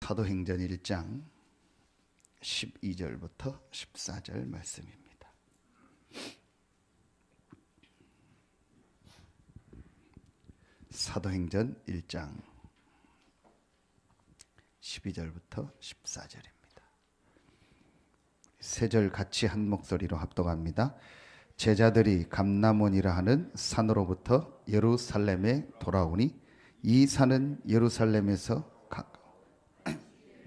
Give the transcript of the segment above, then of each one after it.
사도행전 1장 12절부터 14절 말씀입니다. 사도행전 1장 12절부터 14절입니다. 세 절 같이 한 목소리로 합독합니다. 제자들이 감람원이라 하는 산으로부터 예루살렘에 돌아오니 이 산은 예루살렘에서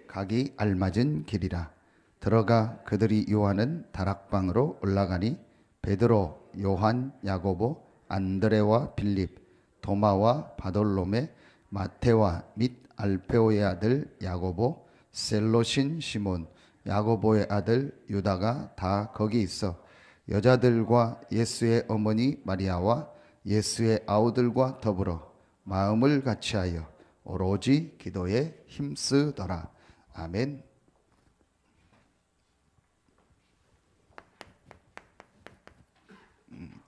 가기 알맞은 길이라. 들어가 그들이 요하는 다락방으로 올라가니 베드로, 요한, 야고보, 안드레와 빌립, 도마와 바돌로메, 마테와 및 알페오의 아들 야고보, 셀로신 시몬, 야고보의 아들 유다가 다 거기 있어 여자들과 예수의 어머니 마리아와 예수의 아우들과 더불어 마음을 같이하여 오로지 기도에 힘쓰더라. 아멘.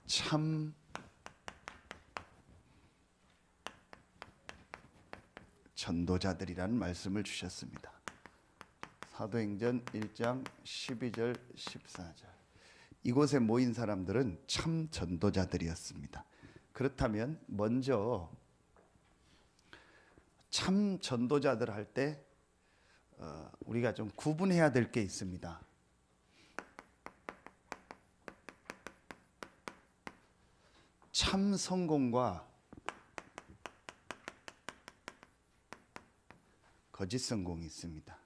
참 전도자들이라는 말씀을 주셨습니다. 사도행전 1장 12절 14절. 이곳에 모인 사람들은 참 전도자들이었습니다. 그렇다면 먼저 참 전도자들 할 때 우리가 좀 구분해야 될 게 있습니다. 참 성공과 거짓 성공이 있습니다.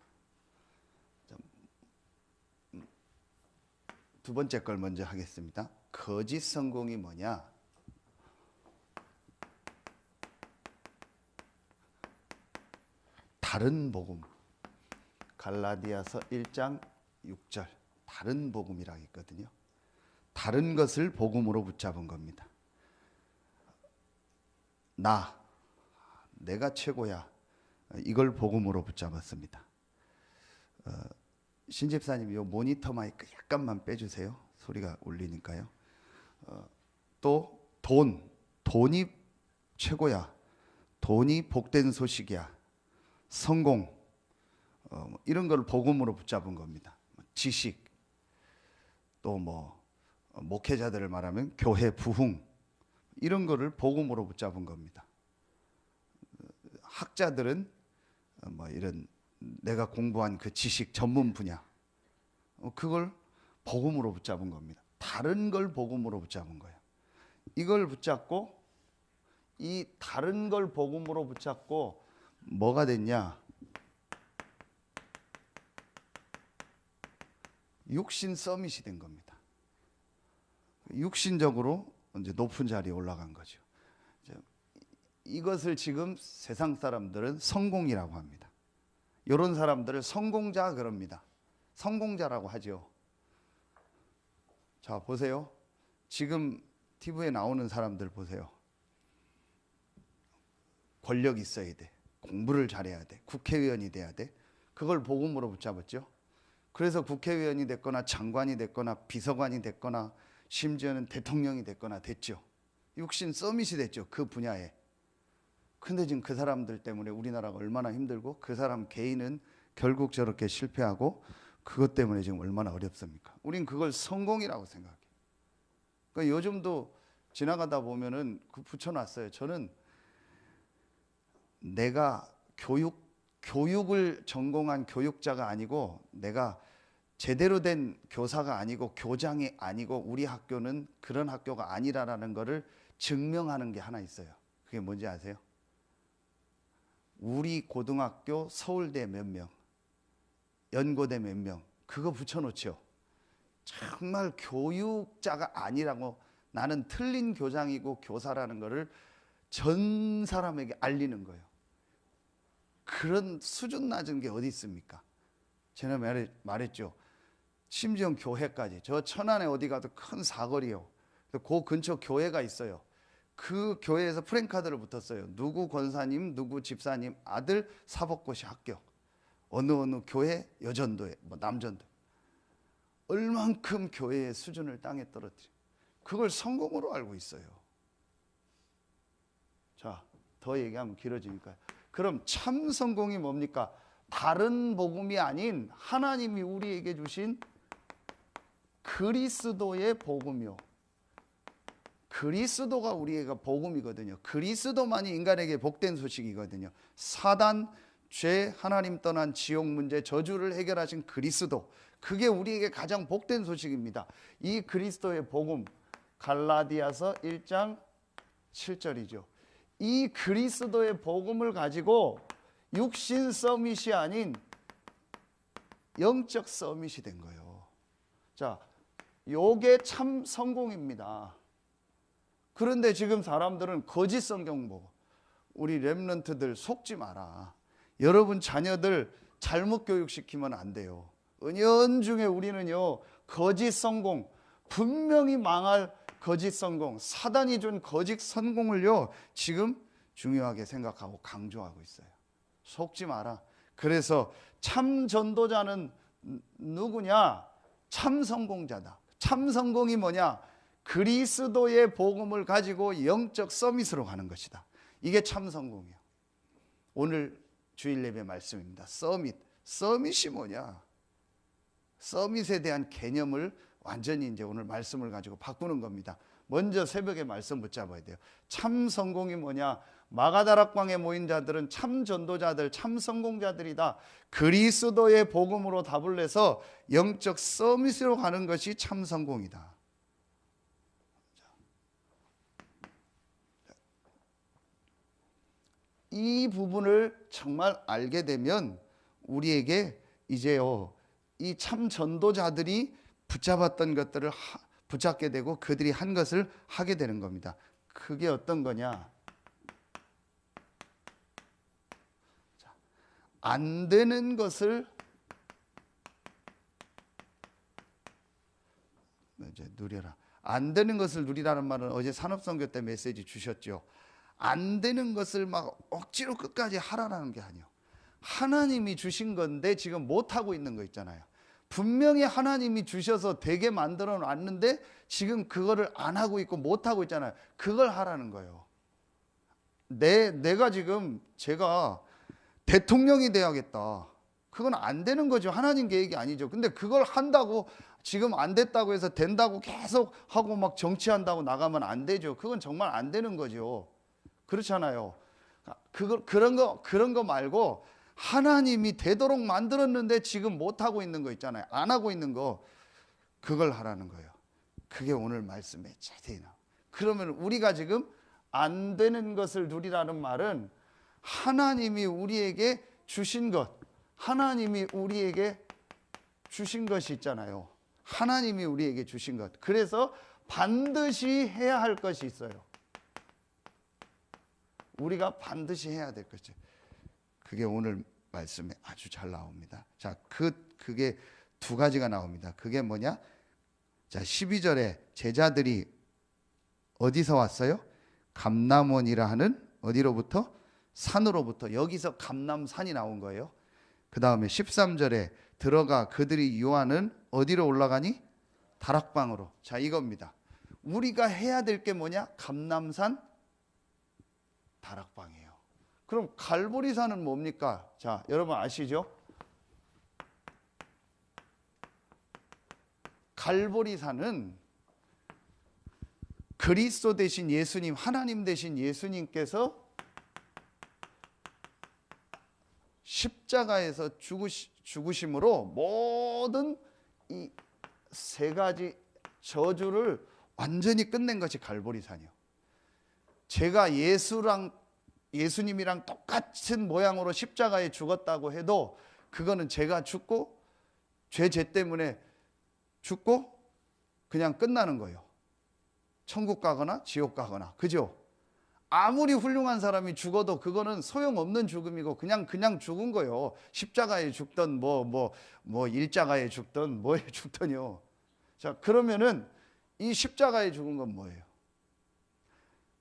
두 번째 걸 먼저 하겠습니다. 거짓 성공이 뭐냐? 다른 복음. 갈라디아서 1장 6절. 다른 복음이라고 있거든요. 다른 것을 복음으로 붙잡은 겁니다. 내가 최고야. 이걸 복음으로 붙잡았습니다. 신집사님, 이 모니터 마이크 약간만 빼주세요. 소리가 울리니까요. 또 돈이 최고야. 돈이 복된 소식이야. 성공, 이런 걸 복음으로 붙잡은 겁니다. 지식, 또 목회자들을 말하면 교회 부흥, 이런 거를 복음으로 붙잡은 겁니다. 학자들은 이런 내가 공부한 그 지식 전문 분야, 그걸 복음으로 붙잡은 겁니다. 다른 걸 복음으로 붙잡은 거예요. 이걸 붙잡고, 이 다른 걸 복음으로 붙잡고 뭐가 됐냐? 육신 서밋이 된 겁니다. 육신적으로 이제 높은 자리에 올라간 거죠. 이것을 지금 세상 사람들은 성공이라고 합니다. 이런 사람들을 성공자 그럽니다. 성공자라고 하죠. 자, 보세요. 지금 TV에 나오는 사람들 보세요. 권력 있어야 돼. 공부를 잘해야 돼. 국회의원이 돼야 돼. 그걸 복음으로 붙잡았죠. 그래서 국회의원이 됐거나 장관이 됐거나 비서관이 됐거나 심지어는 대통령이 됐거나 됐죠. 육신 서밋이 됐죠. 그 분야에. 근데 지금 그 사람들 때문에 우리나라가 얼마나 힘들고 그 사람 개인은 결국 저렇게 실패하고 그것 때문에 지금 얼마나 어렵습니까? 우린 그걸 성공이라고 생각해요. 그러니까 요즘도 지나가다 보면은 그 붙여놨어요. 저는 내가 교육을 전공한 교육자가 아니고 내가 제대로 된 교사가 아니고 교장이 아니고 우리 학교는 그런 학교가 아니라는 거를 증명하는 게 하나 있어요. 그게 뭔지 아세요? 우리 고등학교 서울대 몇 명, 연고대 몇 명, 그거 붙여놓죠. 정말 교육자가 아니라고 나는 틀린 교장이고 교사라는 거를 전 사람에게 알리는 거예요. 그런 수준 낮은 게 어디 있습니까? 제가 말했죠. 심지어 교회까지. 저 천안에 어디 가도 큰 사거리요. 그 근처 교회가 있어요. 그 교회에서 프랭카드를 붙었어요. 누구 권사님, 누구 집사님 아들 사법고시 합격. 어느 교회, 여전도에, 남전도. 얼만큼 교회의 수준을 땅에 떨어뜨려. 그걸 성공으로 알고 있어요. 자, 더 얘기하면 길어지니까요. 그럼 참 성공이 뭡니까? 다른 복음이 아닌 하나님이 우리에게 주신 그리스도의 복음이요. 그리스도가 우리에게 복음이거든요. 그리스도만이 인간에게 복된 소식이거든요. 사단, 죄, 하나님 떠난 지옥 문제, 저주를 해결하신 그리스도, 그게 우리에게 가장 복된 소식입니다. 이 그리스도의 복음, 갈라디아서 1장 7절이죠. 이 그리스도의 복음을 가지고 육신 서밋이 아닌 영적 서밋이 된 거예요. 자, 요게 참 성공입니다. 그런데 지금 사람들은 거짓 성경 보고, 우리 렘넌트들 속지 마라. 여러분 자녀들 잘못 교육시키면 안 돼요. 은연중에 우리는요, 거짓 성공, 분명히 망할 거짓 성공, 사단이 준 거짓 성공을요, 지금 중요하게 생각하고 강조하고 있어요. 속지 마라. 그래서 참 전도자는 누구냐? 참 성공자다. 참 성공이 뭐냐? 그리스도의 복음을 가지고 영적 서밋으로 가는 것이다. 이게 참 성공이에요. 오늘 주일 예배 말씀입니다. 서밋이 뭐냐? 서밋에 대한 개념을 완전히 이제 오늘 말씀을 가지고 바꾸는 겁니다. 먼저 새벽에 말씀 붙잡아야 돼요. 참 성공이 뭐냐? 마가다락방에 모인 자들은 참 전도자들, 참 성공자들이다. 그리스도의 복음으로 답을 내서 영적 서밋으로 가는 것이 참 성공이다. 이 부분을 정말 알게 되면 우리에게 이제요, 이 참 전도자들이 붙잡았던 것들을 붙잡게 되고 그들이 한 것을 하게 되는 겁니다. 그게 어떤 거냐? 안 되는 것을 이제 누려라. 안 되는 것을 누리라는 말은 어제 산업선교 때 메시지 주셨죠. 안 되는 것을 막 억지로 끝까지 하라는 게 아니에요. 하나님이 주신 건데 지금 못하고 있는 거 있잖아요. 분명히 하나님이 주셔서 되게 만들어 놨는데 지금 그거를 안 하고 있고 못하고 있잖아요. 그걸 하라는 거예요. 내가 지금 제가 대통령이 돼야겠다. 그건 안 되는 거죠. 하나님 계획이 아니죠. 근데 그걸 한다고 지금 안 됐다고 해서 된다고 계속 하고 막 정치한다고 나가면 안 되죠. 그건 정말 안 되는 거죠. 그렇잖아요. 그런 거 말고 하나님이 되도록 만들었는데 지금 못 하고 있는 거 있잖아요. 안 하고 있는 거, 그걸 하라는 거예요. 그게 오늘 말씀의 자세히 나와요. 그러면 우리가 지금 안 되는 것을 누리라는 말은 하나님이 우리에게 주신 것, 하나님이 우리에게 주신 것이 있잖아요. 하나님이 우리에게 주신 것. 그래서 반드시 해야 할 것이 있어요. 우리가 반드시 해야 될 것이. 그게 오늘 말씀에 아주 잘 나옵니다. 자, 그게 두 가지가 나옵니다. 그게 뭐냐? 자, 12절에 제자들이 어디서 왔어요? 감람원이라 하는 어디로부터? 산으로부터. 여기서 감람산이 나온 거예요. 그 다음에 13절에 들어가 그들이 요한은 어디로 올라가니? 다락방으로. 자, 이겁니다. 우리가 해야 될 게 뭐냐? 감람산 다락방이에요. 그럼 갈보리산은 뭡니까? 자, 여러분 아시죠? 갈보리산은 그리스도 대신 예수님, 하나님 대신 예수님께서 십자가에서 죽으심으로 모든 이 세 가지 저주를 완전히 끝낸 것이 갈보리산이요. 제가 예수님이랑 똑같은 모양으로 십자가에 죽었다고 해도 그거는 제가 죽고 죄 때문에 죽고 그냥 끝나는 거예요. 천국 가거나 지옥 가거나. 그죠? 아무리 훌륭한 사람이 죽어도 그거는 소용없는 죽음이고 그냥 죽은 거예요. 십자가에 죽던 일자가에 죽던 뭐에 죽던요. 자, 그러면은 이 십자가에 죽은 건 뭐예요?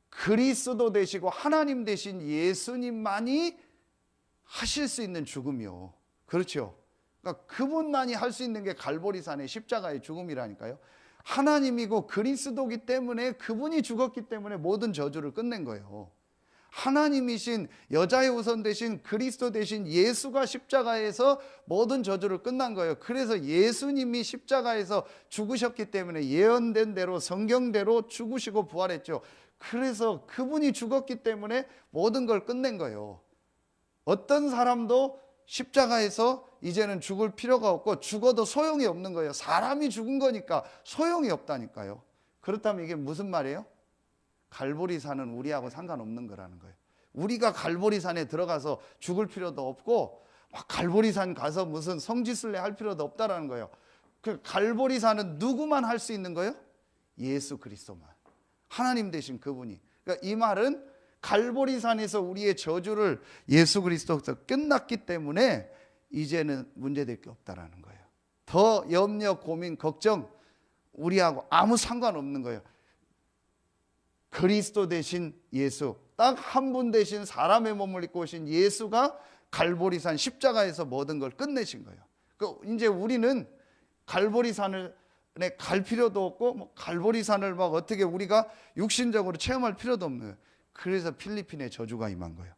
그리스도 되시고 하나님 되신 예수님만이 하실 수 있는 죽음이요. 그렇죠? 그러니까 그분만이 할 수 있는 게 갈보리산의 십자가의 죽음이라니까요. 하나님이고 그리스도기 때문에 그분이 죽었기 때문에 모든 저주를 끝낸 거예요. 하나님이신 여자의 우선 되신 그리스도 되신 예수가 십자가에서 모든 저주를 끝난 거예요. 그래서 예수님이 십자가에서 죽으셨기 때문에 예언된 대로 성경대로 죽으시고 부활했죠. 그래서 그분이 죽었기 때문에 모든 걸 끝낸 거예요. 어떤 사람도 십자가에서 이제는 죽을 필요가 없고 죽어도 소용이 없는 거예요. 사람이 죽은 거니까 소용이 없다니까요. 그렇다면 이게 무슨 말이에요? 갈보리산은 우리하고 상관없는 거라는 거예요. 우리가 갈보리산에 들어가서 죽을 필요도 없고 막 갈보리산 가서 무슨 성지순례 할 필요도 없다라는 거예요. 그 갈보리산은 누구만 할 수 있는 거예요? 예수 그리스도만. 하나님 되신 그분이. 그러니까 이 말은 갈보리산에서 우리의 저주를 예수 그리스도에서 끝났기 때문에 이제는 문제될 게 없다라는 거예요. 더 염려, 고민, 걱정 우리하고 아무 상관없는 거예요. 그리스도 대신 예수, 딱 한 분 대신 사람의 몸을 입고 오신 예수가 갈보리산 십자가에서 모든 걸 끝내신 거예요. 이제 우리는 갈보리산에 갈 필요도 없고 갈보리산을 막 어떻게 우리가 육신적으로 체험할 필요도 없는 거예요. 그래서 필리핀에 저주가 임한 거예요.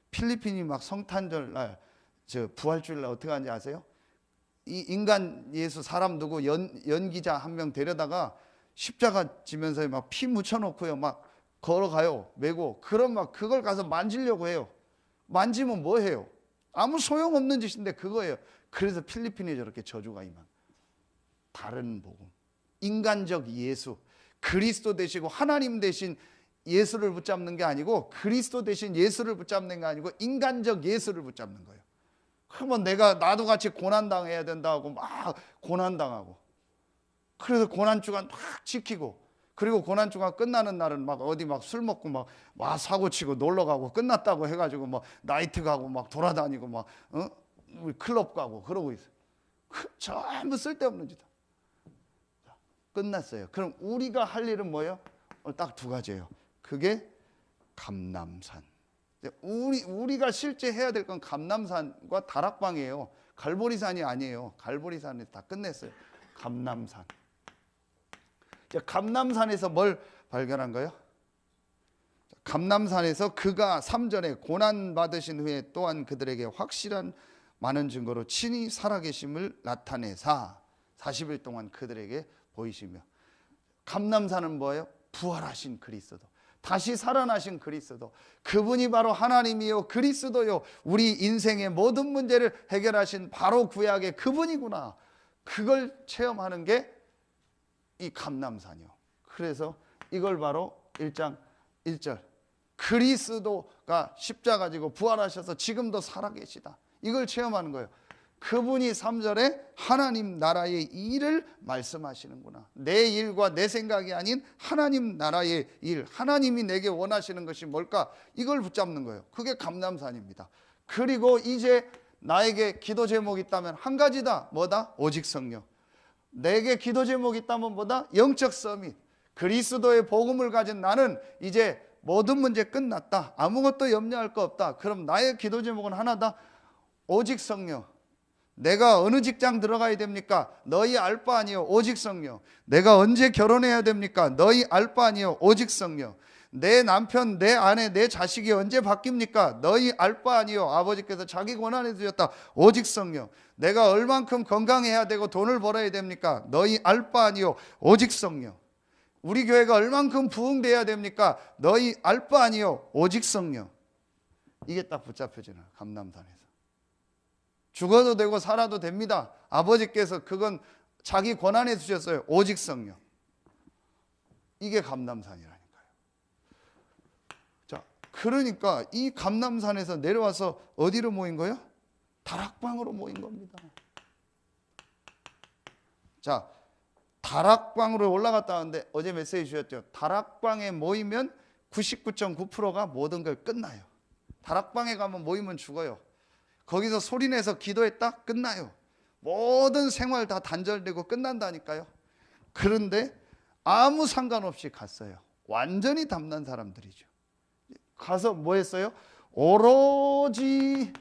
필리핀이 막 성탄절 날, 부활주일 날 어떻게 하는지 아세요? 이 인간 예수 사람 누구 연기자 한 명 데려다가 십자가 지면서 막 피 묻혀놓고요, 막 걸어가요, 메고. 그럼 막 그걸 가서 만지려고 해요. 만지면 뭐 해요? 아무 소용없는 짓인데 그거예요. 그래서 필리핀에 저렇게 저주가 임한. 다른 복음, 인간적 예수, 그리스도 되시고 하나님 되신 예수를 붙잡는 게 아니고 그리스도 대신 예수를 붙잡는 게 아니고 인간적 예수를 붙잡는 거예요. 그러면 나도 같이 고난당해야 된다고 막 고난당하고, 그래서 고난주간 막 지키고, 그리고 고난주간 끝나는 날은 막 어디 막 술 먹고 막 사고치고 놀러가고, 끝났다고 해가지고 막 나이트 가고 막 돌아다니고 막 클럽 가고 그러고 있어요. 전부 쓸데없는 짓. 끝났어요. 그럼 우리가 할 일은 뭐예요? 딱 두 가지예요. 그게 감람산. 우리가 실제 해야 될 건 감람산과 다락방이에요. 갈보리산이 아니에요. 갈보리산에서 다 끝냈어요. 감람산. 감람산에서 뭘 발견한 거예요? 감람산에서 그가 3절에 고난 받으신 후에 또한 그들에게 확실한 많은 증거로 친히 살아계심을 나타내사 40일 동안 그들에게 보이시며. 감람산은 뭐예요? 부활하신 그리스도, 다시 살아나신 그리스도, 그분이 바로 하나님이요 그리스도요 우리 인생의 모든 문제를 해결하신 바로 구약의 그분이구나. 그걸 체험하는 게 이 감람산이요. 그래서 이걸 바로 1장 1절 그리스도가 십자가 지고 부활하셔서 지금도 살아계시다, 이걸 체험하는 거예요. 그분이 3절에 하나님 나라의 일을 말씀하시는구나. 내 일과 내 생각이 아닌 하나님 나라의 일, 하나님이 내게 원하시는 것이 뭘까? 이걸 붙잡는 거예요. 그게 감람산입니다. 그리고 이제 나에게 기도 제목이 있다면 한 가지다. 뭐다? 오직 성령. 내게 기도 제목이 있다면 뭐다? 영적 서밋. 그리스도의 복음을 가진 나는 이제 모든 문제 끝났다, 아무것도 염려할 거 없다. 그럼 나의 기도 제목은 하나다. 오직 성령. 내가 어느 직장 들어가야 됩니까? 너희 알 바 아니요 오직 성령. 내가 언제 결혼해야 됩니까? 너희 알 바 아니요 오직 성령. 내 남편, 내 아내, 내 자식이 언제 바뀝니까? 너희 알 바 아니요 아버지께서 자기 권한에 두셨다, 오직 성령. 내가 얼만큼 건강해야 되고 돈을 벌어야 됩니까? 너희 알 바 아니요 오직 성령. 우리 교회가 얼만큼 부흥돼야 됩니까? 너희 알 바 아니요 오직 성령. 이게 딱 붙잡혀지는 감람산에서. 죽어도 되고 살아도 됩니다. 아버지께서 그건 자기 권한에 두셨어요. 오직 성령. 이게 감람산이라니까요. 자, 그러니까 이 감람산에서 내려와서 어디로 모인 거예요? 다락방으로 모인 겁니다. 자, 다락방으로 올라갔다 왔는데 어제 메시지 주셨죠? 다락방에 모이면 99.9%가 모든 걸 끝나요. 다락방에 가면 모이면 죽어요. 거기서 소리내서 기도했다? 끝나요. 모든 생활 다 단절되고 끝난다니까요. 그런데 아무 상관없이 갔어요. 완전히 담난 사람들이죠. 가서 뭐 했어요? 오로지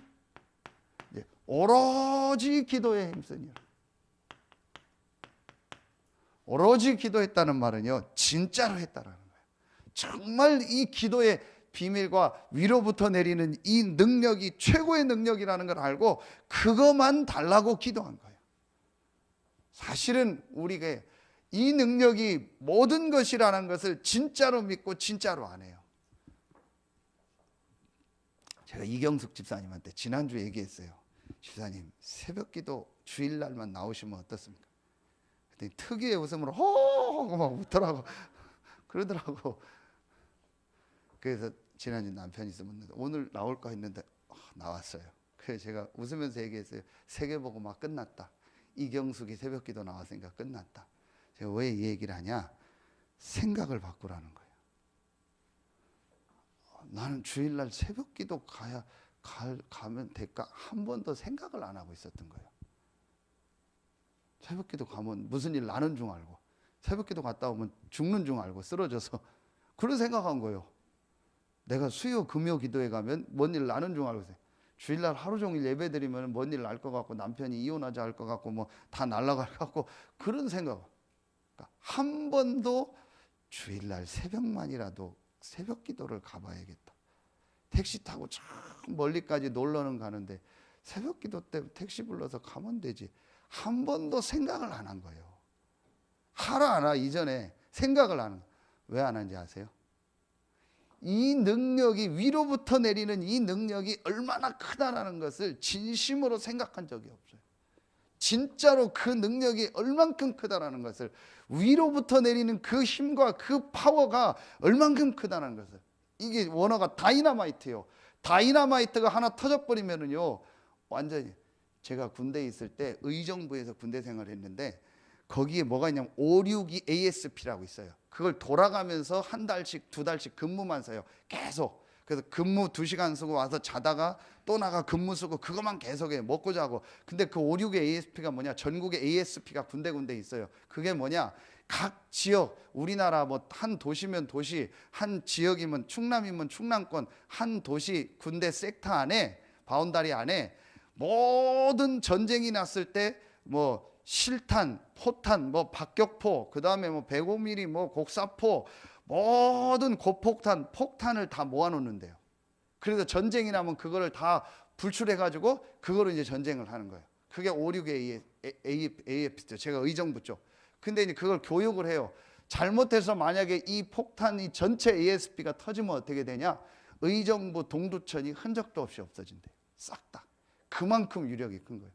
기도에 힘쓰니라. 오로지 기도했다는 말은요, 진짜로 했다라는 거예요. 정말 이 기도에 비밀과 위로부터 내리는 이 능력이 최고의 능력이라는 걸 알고 그것만 달라고 기도한 거예요. 사실은 우리가 이 능력이 모든 것이라는 것을 진짜로 믿고 진짜로 안 해요. 제가 이경숙 집사님한테 지난주 얘기했어요. 집사님, 새벽기도 주일날만 나오시면 어떻습니까? 그랬더니 특유의 웃음으로 호호호 막 웃더라고. 그러더라고. 그래서 지난주 남편이 있으면 오늘 나올까 했는데 나왔어요. 그래서 제가 웃으면서 얘기했어요. 세계 보고 막 끝났다. 이경숙이 새벽기도 나왔으니까 끝났다. 제가 왜 이 얘기를 하냐? 생각을 바꾸라는 거예요. 나는 주일날 새벽기도 가면 될까? 한 번도 생각을 안 하고 있었던 거예요. 새벽기도 가면 무슨 일 나는 줄 알고, 새벽기도 갔다 오면 죽는 줄 알고 쓰러져서 그런 생각한 거예요. 내가 수요 금요 기도에 가면 뭔 일 나는 줄 알고, 주일날 하루 종일 예배 드리면 뭔 일 날 것 같고, 남편이 이혼하자 할 것 같고, 뭐 다 날아갈 것 같고, 그런 생각. 그러니까 한 번도 주일날 새벽만이라도 새벽 기도를 가봐야겠다. 택시 타고 저 멀리까지 놀러는 가는데 새벽 기도 때 택시 불러서 가면 되지. 한 번도 생각을 안 한 거예요. 하라 안 하 이전에 생각을 안 한 거예요. 왜 안 한지 아세요? 이 능력이 위로부터 내리는 이 능력이 얼마나 크다라는 것을 진심으로 생각한 적이 없어요. 진짜로 그 능력이 얼만큼 크다라는 것을, 위로부터 내리는 그 힘과 그 파워가 얼만큼 크다는 것을. 이게 원어가 다이너마이트예요. 다이너마이트가 하나 터져버리면은요, 완전히. 제가 군대에 있을 때 의정부에서 군대 생활을 했는데 거기에 뭐가 있냐면 562 ASP라고 있어요. 그걸 돌아가면서 한 달씩 두 달씩 근무만 써요. 계속. 그래서 근무 2시간 쓰고 와서 자다가 또 나가 근무 쓰고 그것만 계속해요. 먹고 자고. 근데 그 562 ASP가 뭐냐? 전국에 ASP가 군데군데 있어요. 그게 뭐냐? 각 지역, 우리나라 뭐 한 도시면 도시, 한 지역이면 충남이면 충남권, 한 도시 군대 섹터 안에, 바운다리 안에 모든 전쟁이 났을 때 뭐 실탄, 포탄, 뭐 박격포, 그 다음에 뭐 105mm, 뭐 곡사포, 모든 고폭탄, 폭탄을 다 모아놓는데요. 그래서 전쟁이 나면 그거를 다 불출해가지고 그거로 이제 전쟁을 하는 거예요. 그게 562 AFP죠. 제가 의정부 쪽. 근데 이제 그걸 교육을 해요. 잘못해서 만약에 이 폭탄이 전체 ASP가 터지면 어떻게 되냐? 의정부 동두천이 흔적도 없이 없어진대요. 싹 다. 그만큼 위력이 큰 거예요.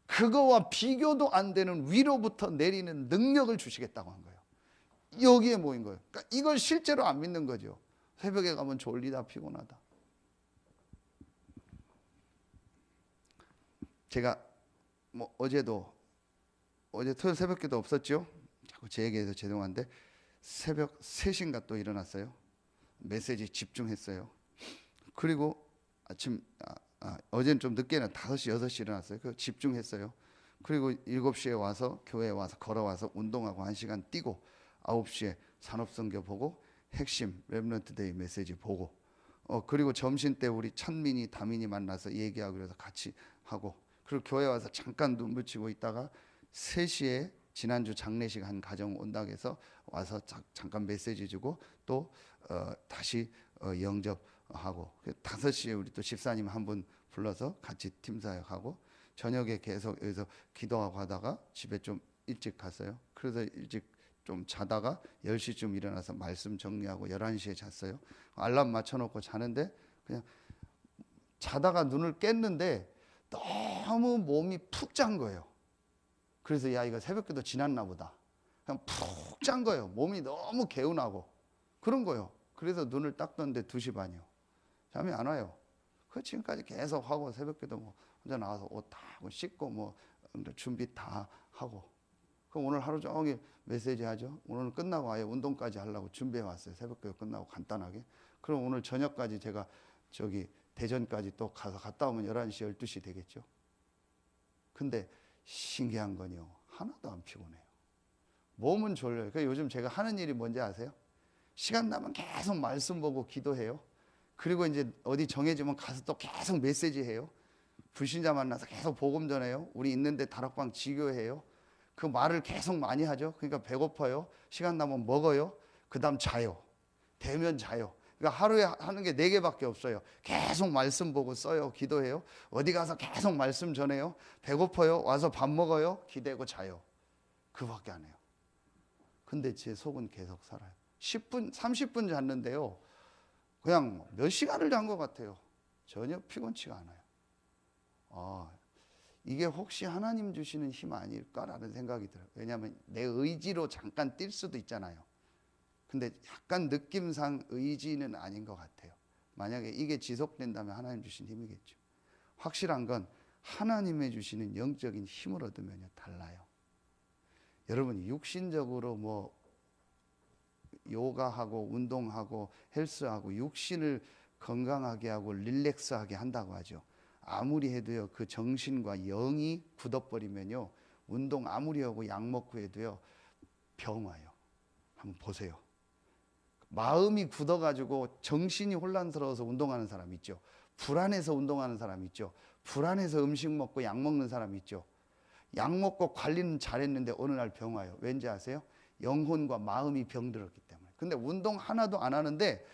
그거와 비교도 안 되는 위로부터 내리는 능력을 주시겠다고 한 거예요. 여기에 모인 거예요. 그러니까 이걸 실제로 안 믿는 거죠. 새벽에 가면 졸리다 피곤하다. 제가 뭐 어제 토요일 새벽기도 없었죠. 자꾸 제 얘기해서 죄송한데 새벽 3시인가 또 일어났어요. 메시지 집중했어요. 그리고 아침 어제는 좀 늦게 5시 6시 일어났어요. 그 집중했어요. 그리고 7시에 와서 교회에 와서 걸어와서 운동하고 1시간 뛰고 9시에 산업선교 보고 핵심 렘넌트 데이 메시지 보고 그리고 점심 때 우리 찬민이 다민이 만나서 얘기하고 그래서 같이 하고, 그리고 교회 와서 잠깐 눈 붙이고 있다가 3시에 지난주 장례식 한 가정 온다고 해서 와서 잠깐 메시지 주고 또 다시 영접하고 5시에 우리 또 집사님 한 분 불러서 같이 팀 사역하고, 저녁에 계속 여기서 기도하고 하다가 집에 좀 일찍 갔어요. 그래서 일찍 좀 자다가 10시쯤 일어나서 말씀 정리하고 11시에 잤어요. 알람 맞춰놓고 자는데 그냥 자다가 눈을 깼는데 너무 몸이 푹 잔 거예요. 그래서 야, 이거 새벽기도 지났나 보다. 그냥 푹 잔 거예요. 몸이 너무 개운하고 그런 거예요. 그래서 눈을 딱 떴는데 2시 반이요. 잠이 안 와요. 그 지금까지 계속 하고 새벽기도 뭐 혼자 나와서 옷 다 하고 씻고 뭐 준비 다 하고, 그럼 오늘 하루 종일 메시지 하죠. 오늘 끝나고 아예 운동까지 하려고 준비해 왔어요. 새벽기도 끝나고 간단하게. 그럼 오늘 저녁까지 제가 저기 대전까지 또 가서 갔다 오면 11시 12시 되겠죠. 근데 신기한 건요, 하나도 안 피곤해요. 몸은 졸려요. 그러니까 요즘 제가 하는 일이 뭔지 아세요? 시간 나면 계속 말씀 보고 기도해요. 그리고 이제 어디 정해지면 가서 또 계속 메시지 해요. 불신자 만나서 계속 복음 전해요. 우리 있는데 다락방 지교해요. 그 말을 계속 많이 하죠. 그러니까 배고파요. 시간 나면 먹어요. 그 다음 자요. 되면 자요. 그러니까 하루에 하는 게 4개밖에 없어요. 계속 말씀 보고 써요. 기도해요. 어디 가서 계속 말씀 전해요. 배고파요. 와서 밥 먹어요. 기대고 자요. 그밖에 안 해요. 근데 제 속은 계속 살아요. 10분, 30분 잤는데요. 그냥 몇 시간을 잔 것 같아요. 전혀 피곤치가 않아요. 이게 혹시 하나님 주시는 힘 아닐까라는 생각이 들어요. 왜냐하면 내 의지로 잠깐 뛸 수도 있잖아요. 근데 약간 느낌상 의지는 아닌 것 같아요. 만약에 이게 지속된다면 하나님 주신 힘이겠죠. 확실한 건 하나님의 주시는 영적인 힘을 얻으면 달라요. 여러분이 육신적으로 뭐 요가하고 운동하고 헬스하고 육신을 건강하게 하고 릴렉스하게 한다고 하죠. 아무리 해도요, 그 정신과 영이 굳어버리면요, 운동 아무리 하고 약 먹고 해도요, 병 와요. 한번 보세요. 마음이 굳어가지고 정신이 혼란스러워서 운동하는 사람 있죠. 불안해서 운동하는 사람 있죠. 불안해서 음식 먹고 약 먹는 사람 있죠. 약 먹고 관리는 잘했는데 어느 날 병 와요. 왠지 아세요? 영혼과 마음이 병들었기 때문에. 근데 운동 하나도 안 하는데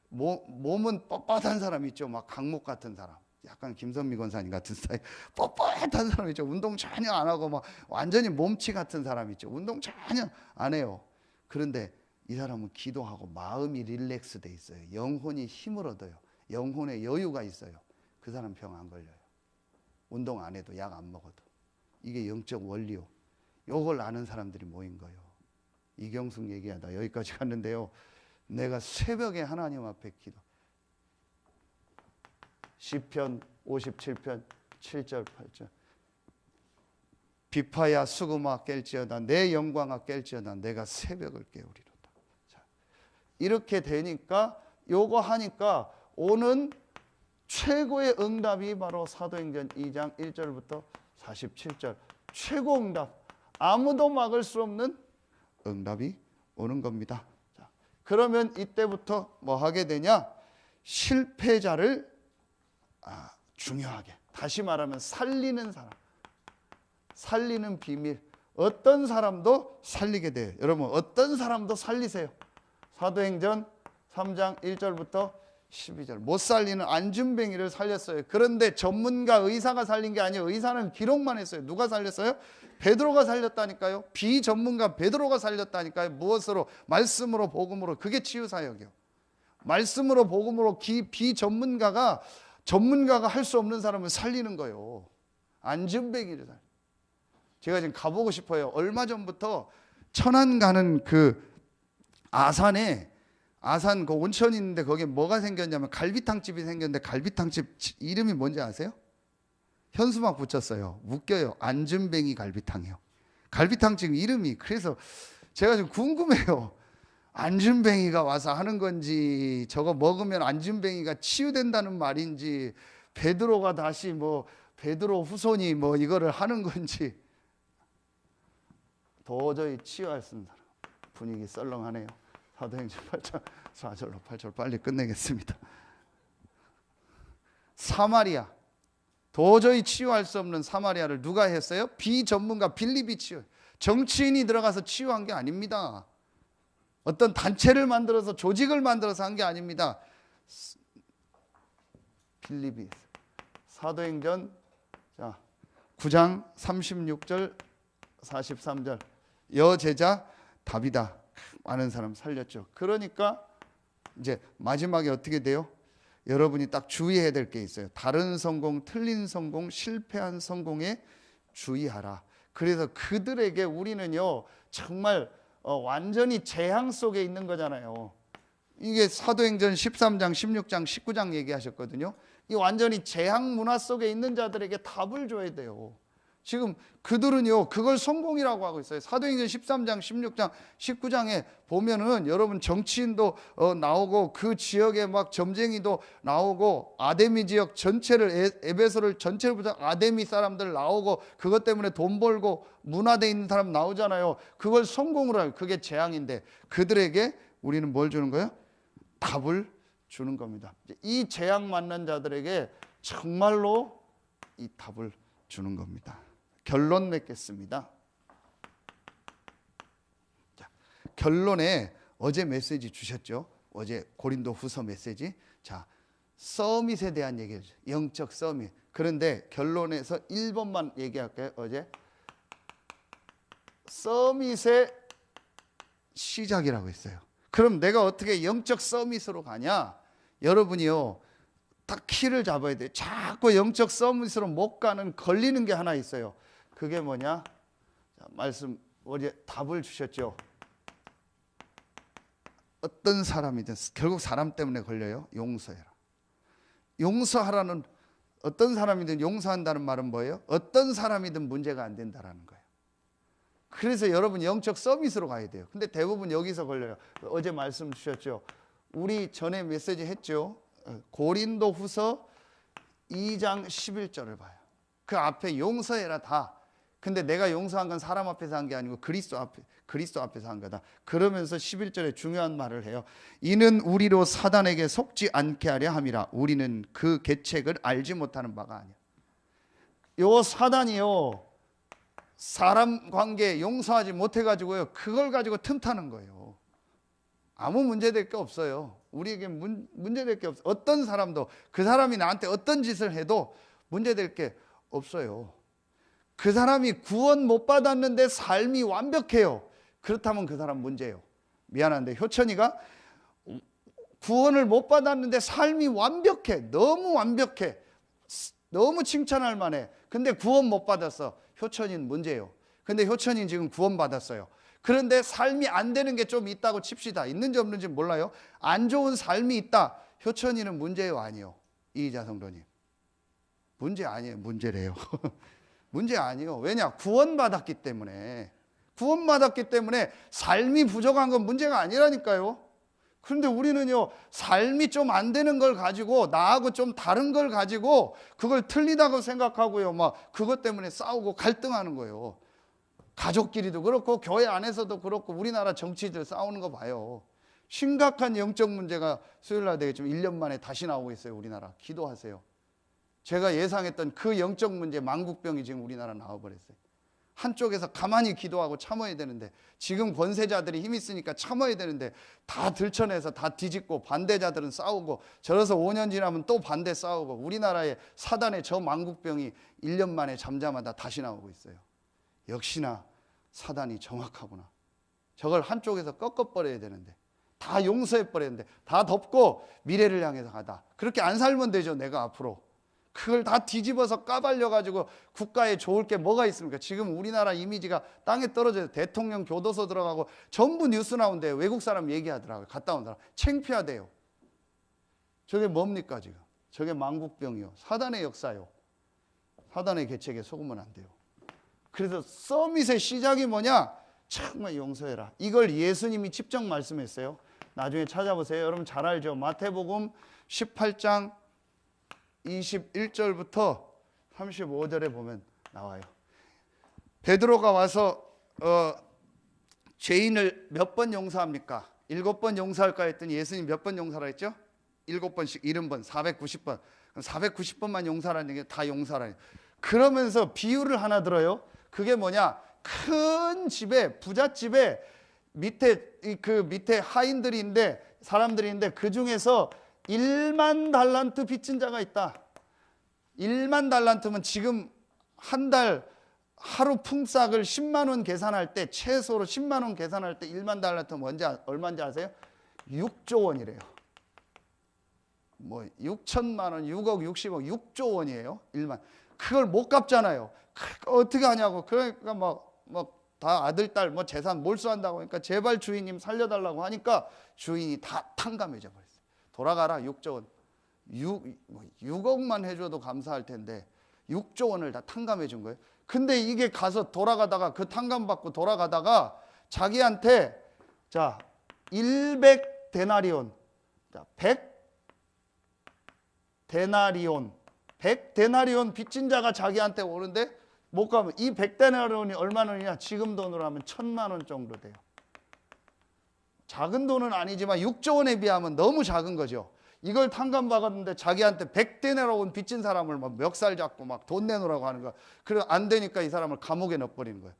몸은 뻣뻣한 사람 있죠. 막 강목 같은 사람. 약간 김선미 권사님 같은 스타일. 뻣뻣한 사람 있죠. 운동 전혀 안 하고 막 완전히 몸치 같은 사람 있죠. 운동 전혀 안 해요. 그런데 이 사람은 기도하고 마음이 릴렉스 돼 있어요. 영혼이 힘을 얻어요. 영혼의 여유가 있어요. 그 사람 병 안 걸려요. 운동 안 해도 약 안 먹어도. 이게 영적 원리요. 이걸 아는 사람들이 모인 거예요. 이경숙 얘기하다 여기까지 갔는데요. 내가 새벽에 하나님 앞에 기도. 시편 57편 7절 8절. 비파야 수금아 깰지어다 내 영광아 깰지어다 내가 새벽을 깨우리로다. 자, 이렇게 되니까 요거 하니까 오는 최고의 응답이 바로 사도행전 2장 1절부터 47절 최고 응답. 아무도 막을 수 없는 응답이 오는 겁니다. 자, 그러면 이때부터 뭐 하게 되냐? 실패자를 중요하게, 다시 말하면 살리는 사람, 살리는 비밀. 어떤 사람도 살리게 돼요. 여러분 어떤 사람도 살리세요. 사도행전 3장 1절부터 12절. 못 살리는 안준뱅이를 살렸어요. 그런데 전문가 의사가 살린 게 아니에요. 의사는 기록만 했어요. 누가 살렸어요? 베드로가 살렸다니까요. 비전문가 베드로가 살렸다니까요. 무엇으로? 말씀으로, 복음으로. 그게 치유사역이요. 말씀으로, 복음으로 비전문가가 할 수 없는 사람을 살리는 거예요. 안준뱅이를 살려. 제가 지금 가보고 싶어요. 얼마 전부터 천안 가는 그 아산 그 온천이 있는데 거기에 뭐가 생겼냐면 갈비탕집이 생겼는데 갈비탕집 이름이 뭔지 아세요? 현수막 붙였어요. 웃겨요. 안준뱅이 갈비탕이요. 갈비탕집 이름이. 그래서 제가 좀 궁금해요. 안준뱅이가 와서 하는 건지, 저거 먹으면 안준뱅이가 치유된다는 말인지, 베드로가 다시 뭐 베드로 후손이 뭐 이거를 하는 건지. 도저히 치유할 수 없는 사람. 분위기 썰렁하네요. 사도행전 8장 4절로 8절 빨리 끝내겠습니다. 사마리아. 도저히 치유할 수 없는 사마리아를 누가 했어요? 비전문가 빌립이 치유. 정치인이 들어가서 치유한 게 아닙니다. 어떤 단체를 만들어서 조직을 만들어서 한 게 아닙니다. 빌립이. 사도행전 9장 36절 43절. 여제자 다비다. 많은 사람 살렸죠. 그러니까 이제 마지막에 어떻게 돼요? 여러분이 딱 주의해야 될 게 있어요. 다른 성공, 틀린 성공, 실패한 성공에 주의하라. 그래서 그들에게 우리는요 정말 완전히 재앙 속에 있는 거잖아요. 이게 사도행전 13장, 16장, 19장 얘기하셨거든요. 이 완전히 재앙 문화 속에 있는 자들에게 답을 줘야 돼요. 지금 그들은요 그걸 성공이라고 하고 있어요. 사도행전 13장, 16장, 19장에 보면은 여러분 정치인도 나오고 그 지역에 막 점쟁이도 나오고 아데미 지역 전체를 에베소를 전체를 보자 아데미 사람들 나오고 그것 때문에 돈 벌고 문화돼 있는 사람 나오잖아요. 그걸 성공으로 하고 그게 재앙인데 그들에게 우리는 뭘 주는 거예요? 답을 주는 겁니다. 이 재앙 맞는 자들에게 정말로 이 답을 주는 겁니다. 결론 맺겠습니다. 자, 결론에 어제 메시지 주셨죠? 어제 고린도 후서 메시지. 자, 서밋에 대한 얘기를, 영적 서밋. 그런데 결론에서 1번만 얘기할게요. 어제 서밋의 시작이라고 했어요. 그럼 내가 어떻게 영적 서밋으로 가냐? 여러분이요, 딱 키를 잡아야 돼요. 자꾸 영적 서밋으로 못 가는 걸리는 게 하나 있어요. 그게 뭐냐? 자, 말씀 어제 답을 주셨죠. 어떤 사람이든 결국 사람 때문에 걸려요. 용서해라. 용서하라는, 어떤 사람이든 용서한다는 말은 뭐예요? 어떤 사람이든 문제가 안 된다라는 거예요. 그래서 여러분 영적 서밋으로 가야 돼요. 근데 대부분 여기서 걸려요. 어제 말씀 주셨죠. 우리 전에 메시지 했죠. 고린도 후서 2장 11절을 봐요. 그 앞에 용서해라 다. 근데 내가 용서한 건 사람 앞에서 한 게 아니고 그리스도 앞에서 한 거다. 그러면서 11절에 중요한 말을 해요. 이는 우리로 사단에게 속지 않게 하려 함이라. 우리는 그 계책을 알지 못하는 바가 아니야. 요 사단이요, 사람 관계 용서하지 못해가지고요, 그걸 가지고 틈타는 거예요. 아무 문제될 게 없어요. 우리에게 문제될 게 없어요. 어떤 사람도 그 사람이 나한테 어떤 짓을 해도 문제될 게 없어요. 그 사람이 구원 못 받았는데 삶이 완벽해요. 그렇다면 그 사람 문제예요. 미안한데 효천이가 구원을 못 받았는데 삶이 완벽해. 너무 완벽해. 너무 칭찬할 만해. 근데 구원 못 받았어. 효천이는 문제예요. 근데 효천이는 지금 구원 받았어요. 그런데 삶이 안 되는 게 좀 있다고 칩시다. 있는지 없는지 몰라요. 안 좋은 삶이 있다. 효천이는 문제예요, 아니요? 이희자 성도님, 문제 아니에요. 문제래요. 문제 아니에요. 왜냐? 구원받았기 때문에. 구원받았기 때문에 삶이 부족한 건 문제가 아니라니까요. 그런데 우리는요, 삶이 좀 안 되는 걸 가지고, 나하고 좀 다른 걸 가지고 그걸 틀리다고 생각하고요, 막 그것 때문에 싸우고 갈등하는 거예요. 가족끼리도 그렇고 교회 안에서도 그렇고 우리나라 정치들 싸우는 거 봐요. 심각한 영적 문제가 수요일날 되겠지만 1년 만에 다시 나오고 있어요. 우리나라 기도하세요. 제가 예상했던 그 영적 문제, 만국병이 지금 우리나라 나와버렸어요. 한쪽에서 가만히 기도하고 참아야 되는데, 지금 권세자들이 힘 있으니까 참아야 되는데 다 들춰내서 다 뒤집고, 반대자들은 싸우고, 저래서 5년 지나면 또 반대 싸우고, 우리나라의 사단의 저 만국병이 1년 만에 잠잠하다 다시 나오고 있어요. 역시나 사단이 정확하구나. 저걸 한쪽에서 꺾어버려야 되는데, 다 용서해버렸는데, 다 덮고 미래를 향해서 가다. 그렇게 안 살면 되죠. 내가 앞으로 그걸 다 뒤집어서 까발려가지고 국가에 좋을 게 뭐가 있습니까? 지금 우리나라 이미지가 땅에 떨어져요. 대통령 교도소 들어가고 전부 뉴스 나온대요. 외국 사람 얘기하더라고요. 갔다 온 사람 창피하대요. 저게 뭡니까 지금? 저게 만국병이요, 사단의 역사요. 사단의 계책에 속으면 안 돼요. 그래서 서밋의 시작이 뭐냐? 정말 용서해라. 이걸 예수님이 직접 말씀했어요. 나중에 찾아보세요. 여러분 잘 알죠? 마태복음 18장 21절부터 35절에 보면 나와요. 베드로가 와서 죄인을 몇 번 용서합니까? 7번 용서할까 했더니 예수님 몇 번 용서하라 했죠? 7번씩 70번, 490번. 490번만 용서하라는 게 다 용서하라는. 그러면서 비유를 하나 들어요. 그게 뭐냐? 큰 집에, 부잣집에 밑에 하인들이 있는데, 사람들이 있는데, 그 중에서 1만 달란트 빚진 자가 있다. 1만 달란트면 지금 한 달 하루 품삯을 10만 원 계산할 때, 최소로 10만 원 계산할 때 1만 달란트면 얼마인지 아세요? 6조 원이래요. 뭐 6천만 원, 6억, 60억, 6조 원이에요. 1만. 그걸 못 갚잖아요. 어떻게 하냐고. 그러니까 다 아들, 딸 재산 몰수한다고 하니까 제발 주인님 살려달라고 하니까 주인이 다 탕감해져 버렸어요. 돌아가라. 6조 원. 6억만 해줘도 감사할 텐데 6조 원을 다 탕감해 준 거예요. 근데 이게 가서 돌아가다가, 그 탕감받고 돌아가다가 자기한테 100데나리온, 100데나리온 빚진 자가 자기한테 오는데 못 가면, 이 100데나리온이 얼마 원이냐? 지금 돈으로 하면 1,000만 원 정도 돼요. 작은 돈은 아니지만 6조 원에 비하면 너무 작은 거죠. 이걸 탕감받았는데 자기한테 100데나리온 빚진 사람을 막 멱살 잡고 막 돈 내놓으라고 하는 거야. 그래 안 되니까 이 사람을 감옥에 넣어버리는 거예요.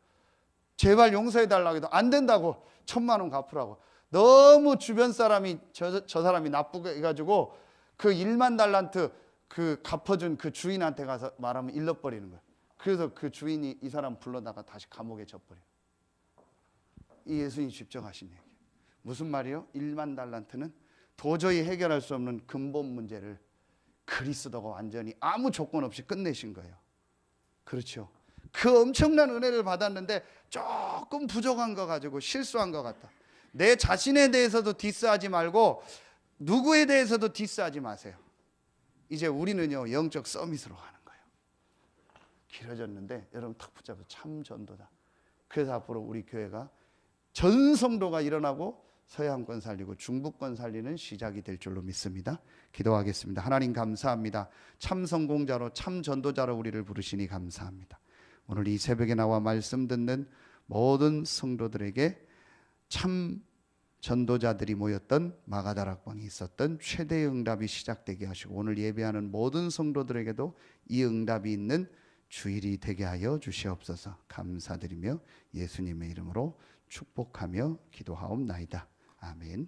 제발 용서해 달라고 해도 안 된다고, 1,000만 원 갚으라고. 너무 주변 사람이 저 사람이 나쁘게 해가지고 그 1만 달란트 그 갚아준 그 주인한테 가서 말하면 잃어버리는 거예요. 그래서 그 주인이 이 사람 불러다가 다시 감옥에 젖버려요. 이 예수님이 직접 하신 얘기예요. 무슨 말이요? 1만 달란트는 도저히 해결할 수 없는 근본 문제를 그리스도가 완전히 아무 조건 없이 끝내신 거예요. 그렇죠. 그 엄청난 은혜를 받았는데 조금 부족한 거 가지고 실수한 것 같다. 내 자신에 대해서도 디스하지 말고 누구에 대해서도 디스하지 마세요. 이제 우리는요 영적 서밋으로 가는 거예요. 길어졌는데 여러분 탁 붙잡아서 참 전도다. 그래서 앞으로 우리 교회가 전 성도가 일어나고 서양권 살리고 중부권 살리는 시작이 될 줄로 믿습니다. 기도하겠습니다. 하나님 감사합니다. 참 성공자로 참 전도자로 우리를 부르시니 감사합니다. 오늘 이 새벽에 나와 말씀 듣는 모든 성도들에게 참 전도자들이 모였던 마가다락방이 있었던 최대의 응답이 시작되게 하시고 오늘 예배하는 모든 성도들에게도 이 응답이 있는 주일이 되게 하여 주시옵소서. 감사드리며 예수님의 이름으로 축복하며 기도하옵나이다. 아멘.